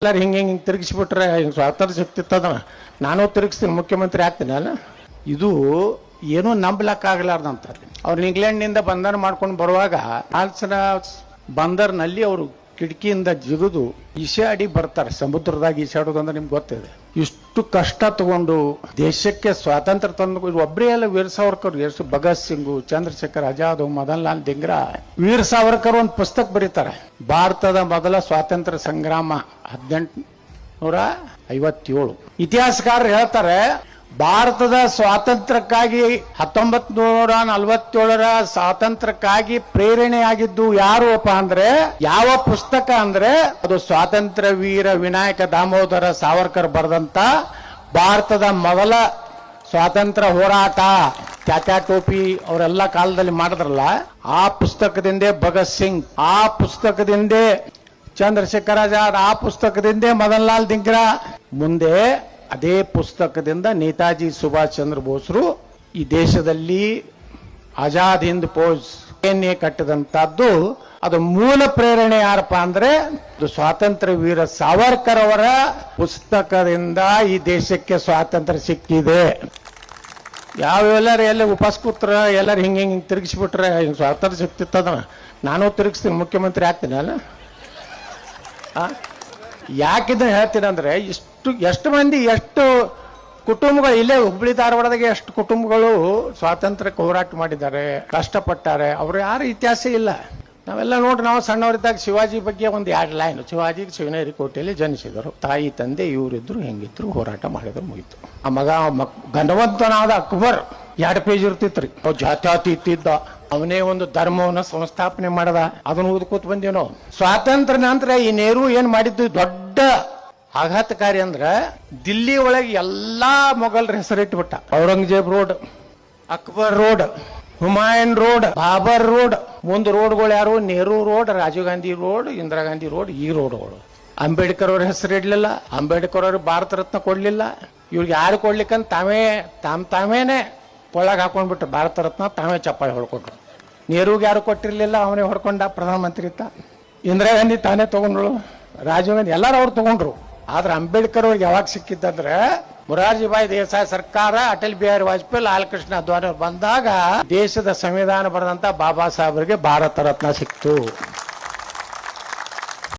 ಎಲ್ಲರೂ ಹಿಂಗೆ ತಿರುಗಿಸ್ಬಿಟ್ರೆ ಹಿಂಗೆ ಸ್ವಾತಂತ್ರ್ಯ ಸಿಕ್ತಿತ್ತದ ನಾನು ತಿರುಗಿಸ್ತೀನಿ, ಮುಖ್ಯಮಂತ್ರಿ ಆಗ್ತೀನಿ ಅಲ್ಲ. ಇದು ಏನೂ ನಂಬಲಕ್ಕಾಗಲಾರ್ದಂತ. ಅವ್ರು ಇಂಗ್ಲೆಂಡ್ನಿಂದ ಬಂಧನ ಮಾಡ್ಕೊಂಡು ಬರುವಾಗ ಆಲ್ಸನ ಬಂದರ್ನಲ್ಲಿ ಅವರು ಕಿಟಕಿಯಿಂದ ಜಿಗಿದು ಈಶಾಡಿ ಬರ್ತಾರೆ. ಸಮುದ್ರದಾಗ ಈಶಾಡೋದು ಅಂದ್ರೆ ನಿಮ್ಗೆ ಗೊತ್ತಿದೆ. ಇಷ್ಟು ಕಷ್ಟ ತಗೊಂಡು ದೇಶಕ್ಕೆ ಸ್ವಾತಂತ್ರ್ಯ ತಂದು ಒಬ್ಬರೇ ಎಲ್ಲ ವೀರ್ ಸಾವರ್ಕರ್, ಭಗತ್ ಸಿಂಗು, ಚಂದ್ರಶೇಖರ್ ಆಜಾದ್, ಮದನ್ ಲಾಲ್ ಧಿಂಗ್ರಾ. ವೀರ್ ಸಾವರ್ಕರ್ ಒಂದು ಪುಸ್ತಕ ಬರೀತಾರೆ, ಭಾರತದ ಮೊದಲ ಸ್ವಾತಂತ್ರ್ಯ ಸಂಗ್ರಾಮ 1857. ಇತಿಹಾಸಕಾರರು ಹೇಳ್ತಾರೆ, ಭಾರತದ ಸ್ವಾತಂತ್ರ್ಯಕ್ಕಾಗಿ 1947ರ ಸ್ವಾತಂತ್ರ್ಯಕ್ಕಾಗಿ ಪ್ರೇರಣೆಯಾಗಿದ್ದು ಯಾರಪ್ಪ ಅಂದ್ರೆ, ಯಾವ ಪುಸ್ತಕ ಅಂದ್ರೆ ಅದು ಸ್ವಾತಂತ್ರ್ಯ ವೀರ ವಿನಾಯಕ ದಾಮೋದರ ಸಾವರ್ಕರ್ ಬರೆದಂತ ಭಾರತದ ಮೊದಲ ಸ್ವಾತಂತ್ರ್ಯ ಹೋರಾಟ, ತ್ಯಾತ್ಯಾ ಟೋಪಿ ಅವರೆಲ್ಲ ಕಾಲದಲ್ಲಿ ಮಾಡಿದ್ರಲ್ಲ, ಆ ಪುಸ್ತಕದಿಂದೇ ಭಗತ್ ಸಿಂಗ್, ಆ ಪುಸ್ತಕದಿಂದೇ ಚಂದ್ರಶೇಖರ್ ಆಜಾದ್, ಆ ಪುಸ್ತಕದಿಂದೇ ಮದನ್ ಲಾಲ್ ಧಿಂಗ್ರಾ, ಮುಂದೆ ಅದೇ ಪುಸ್ತಕದಿಂದ ನೇತಾಜಿ ಸುಭಾಷ್ ಚಂದ್ರ ಬೋಸ್ರು ಈ ದೇಶದಲ್ಲಿ ಆಜಾದ್ ಹಿಂದ್ ಫೌಜ್ ಕಟ್ಟಿದಂತದ್ದು. ಅದು ಮೂಲ ಪ್ರೇರಣೆ ಯಾರಪ್ಪ ಅಂದ್ರೆ ಅದು ಸ್ವಾತಂತ್ರ್ಯ ವೀರ ಸಾವರ್ಕರ್ ಅವರ ಪುಸ್ತಕದಿಂದ ಈ ದೇಶಕ್ಕೆ ಸ್ವಾತಂತ್ರ್ಯ ಸಿಕ್ಕಿದೆ. ಎಲ್ಲರೂ ಎಲ್ಲ ಉಪವಾಸ ಕೂತ್ರ ಎಲ್ಲರೂ ಹಿಂಗೆ ತಿರುಗಿಸ್ಬಿಟ್ರೆ ಹಿಂಗೆ ಸ್ವಾತಂತ್ರ್ಯ ಸಿಕ್ತಿತ್ತದ ನಾನು ತಿರುಗಿಸ್ತೀನಿ, ಮುಖ್ಯಮಂತ್ರಿ ಆಗ್ತೀನಿ ಅಲ್ಲ. ಯಾಕಿದನ್ನು ಹೇಳ್ತೀನಿ ಅಂದ್ರೆ, ಎಷ್ಟು ಮಂದಿ, ಎಷ್ಟು ಕುಟುಂಬಗಳು ಇಲ್ಲೇ ಹುಬ್ಬಳ್ಳಿ ಧಾರವಾಡದಾಗೆ ಎಷ್ಟು ಕುಟುಂಬಗಳು ಸ್ವಾತಂತ್ರ್ಯಕ್ಕೆ ಹೋರಾಟ ಮಾಡಿದ್ದಾರೆ, ಕಷ್ಟಪಟ್ಟಾರೆ. ಅವರು ಯಾರು ಇತಿಹಾಸ ಇಲ್ಲ. ನಾವೆಲ್ಲ ನೋಡ್ರಿ, ನಾವು ಸಣ್ಣವರಿದ್ದಾಗ ಶಿವಾಜಿ ಬಗ್ಗೆ ಒಂದು 2 ಲೈನ್. ಶಿವಾಜಿ ಶಿವನೇರಿ ಕೋಟೆಯಲ್ಲಿ ಜನಿಸಿದರು, ತಾಯಿ ತಂದೆ ಇವರಿದ್ರು, ಹೆಂಗಿದ್ರು, ಹೋರಾಟ ಮಾಡಿದ್ರು, ಮುಗಿತು. ಆ ಮಗ ಘನವಂತನಾದ ಅಕ್ಬರ್ 2 ಪೇಜ್ ಇರ್ತಿತ್ರಿ. ಅವ್ ಜಾತ್ಯಾತೀತ, ಅವನೇ ಒಂದು ಧರ್ಮವನ್ನು ಸಂಸ್ಥಾಪನೆ ಮಾಡದ. ಅದನ್ನು ಓದ್ಕೋತ ಬಂದೀವಿ ನಾವು. ಸ್ವಾತಂತ್ರ್ಯ ನಂತರ ಈ ನೆಹರು ಏನ್ ಮಾಡಿದ್ದು ದೊಡ್ಡ ಆಘಾತಕಾರಿ ಅಂದ್ರ, ದಿಲ್ಲಿ ಒಳಗೆ ಎಲ್ಲಾ ಮೊಘಲರ ಹೆಸರಿಟ್ಬಿಟ್ಟ. Aurangzeb road, Akbar road, Humayun road, Babar road. ಮುಂದ್ ರೋಡ್ಗಳು ಯಾರು? Nehru road, Rajiv Gandhi road, Indira Gandhi road, ಈ ರೋಡ್ಗಳು. ಅಂಬೇಡ್ಕರ್ ಅವ್ರ ಹೆಸರಿಡ್ಲಿಲ್ಲ, ಅಂಬೇಡ್ಕರ್ ಅವ್ರಿಗೆ ಭಾರತ ರತ್ನ ಕೊಡ್ಲಿಲ್ಲ. ಇವ್ರಿಗೆ ಯಾರು ಕೊಡ್ಲಿಕ್ಕಂತ ತಾವೇನೆ ಕೊಳ್ಳಾಗ ಹಾಕೊಂಡ್ಬಿಟ್ರು ಭಾರತ ರತ್ನ, ತಾವೇ ಚಪ್ಪಾಳೆ ಹೊಡ್ಕೊಟ್ರು. ನೆಹರುಗೆ ಯಾರು ಕೊಟ್ಟಿರ್ಲಿಲ್ಲ, ಅವನೇ ಹೊಡ್ಕೊಂಡ ಪ್ರಧಾನಮಂತ್ರಿ ಇತ್ತ. ಇಂದಿರಾ ಗಾಂಧಿ ತಾನೇ ತಗೊಂಡ್ರು, ರಾಜೀವ್ ಗಾಂಧಿ ಎಲ್ಲರೂ ಅವ್ರು ತಗೊಂಡ್ರು. ಆದ್ರೆ ಅಂಬೇಡ್ಕರ್ ಅವ್ರಿಗೆ ಯಾವಾಗ ಸಿಕ್ಕಿದ್ದಂದ್ರೆ, ಮೊರಾರ್ಜಿ ಭಾಯ್ ದೇಸಾಯಿ ಸರ್ಕಾರ, ಅಟಲ್ ಬಿಹಾರಿ ವಾಜಪೇಯಿ, ಲಾಲ್ ಕೃಷ್ಣ ಅದ್ವಾನಿ ಬಂದಾಗ ದೇಶದ ಸಂವಿಧಾನ ಬರೆದಂತ ಬಾಬಾ ಸಾಹೇಬರಿಗೆ ಭಾರತ ರತ್ನ ಸಿಕ್ತು.